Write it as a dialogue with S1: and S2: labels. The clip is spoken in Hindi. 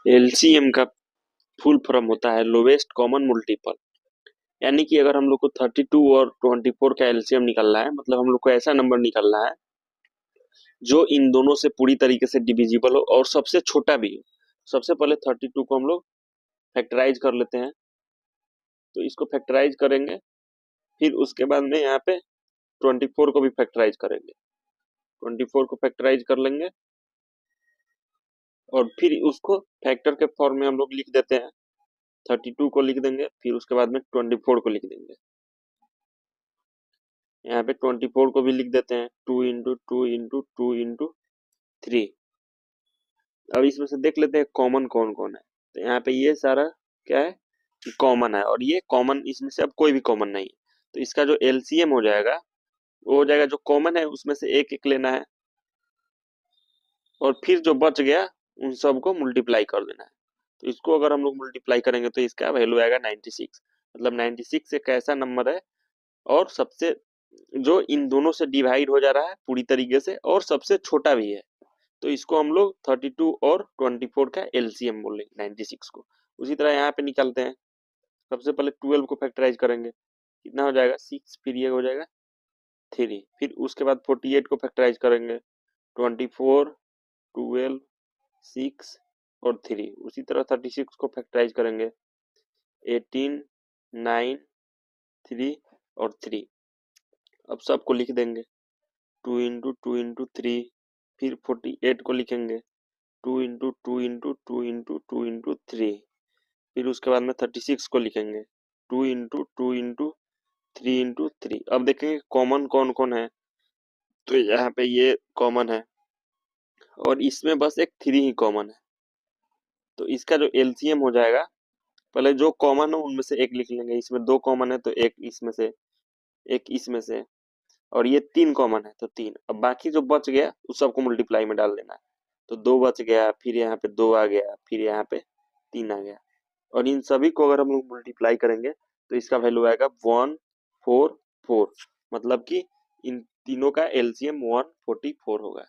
S1: एलसीएम का फुल फॉर्म होता है लोवेस्ट कॉमन मल्टीपल। यानी कि अगर हम लोग को 32 और 24 का एलसीएम निकालना है, मतलब हम लोग को ऐसा नंबर निकालना है जो इन दोनों से पूरी तरीके से डिविजिबल हो और सबसे छोटा भी हो। सबसे पहले 32 को हम लोग फैक्टराइज कर लेते हैं, तो इसको फैक्टराइज करेंगे। फिर उसके बाद में यहाँ पे 24 को भी फैक्टराइज करेंगे। 24 को फैक्टराइज कर लेंगे और फिर उसको फैक्टर के फॉर्म में हम लोग लिख देते हैं। 32 को लिख देंगे, फिर उसके बाद में 24 को लिख देंगे। यहाँ पे 24 को भी लिख देते हैं, 2 इंटू 2 इंटू 2 इंटू 3। अब इसमें से देख लेते हैं कॉमन कौन कौन है। तो यहाँ पे ये सारा क्या है कि कॉमन है, और ये कॉमन, इसमें से अब कोई भी कॉमन नहीं है। तो इसका जो एलसीएम हो जाएगा वो हो जाएगा, जो कॉमन है उसमें से एक एक लेना है और फिर जो बच गया उन सबको मल्टीप्लाई कर देना है। तो इसको अगर हम लोग मल्टीप्लाई करेंगे तो इसका वैल्यू आएगा 96। मतलब 96 एक ऐसा नंबर है और सबसे, जो इन दोनों से डिवाइड हो जा रहा है पूरी तरीके से और सबसे छोटा भी है। तो इसको हम लोग 32 और 24 का एलसीएम बोलेंगे 96 को। उसी तरह यहाँ पे निकालते हैं। सबसे पहले 12 को फैक्टराइज करेंगे, कितना हो जाएगा 6, फिर ये हो जाएगा 3। फिर उसके बाद 48 को फैक्टराइज करेंगे, 24, 12, 6 और 3। उसी तरह 36 को फैक्टराइज करेंगे, 18, 9, 3 और 3। अब सबको लिख देंगे, 2 इंटू 2 इंटू 3। फिर 48 को लिखेंगे, 2 इंटू 2 इंटू 2 इंटू 2 इंटू 3। फिर उसके बाद में 36 को लिखेंगे, 2 इंटू 2 इंटू 3 इंटू 3। अब देखेंगे कॉमन कौन कौन है। तो यहाँ पे ये कॉमन है और इसमें बस एक 3 ही कॉमन है। तो इसका जो एलसीएम हो जाएगा, पहले जो कॉमन हो उनमें से एक लिख लेंगे। इसमें 2 कॉमन है तो एक इसमें से, एक इसमें से, और ये 3 कॉमन है तो 3। अब बाकी जो बच गया उस सबको मल्टीप्लाई में डाल देना है। तो 2 बच गया, फिर यहाँ पे 2 आ गया, फिर यहाँ पे 3 आ गया। और इन सभी को अगर हम लोग मल्टीप्लाई करेंगे तो इसका वैल्यू आएगा 144। मतलब कि इन तीनों का एलसीएम 144 होगा।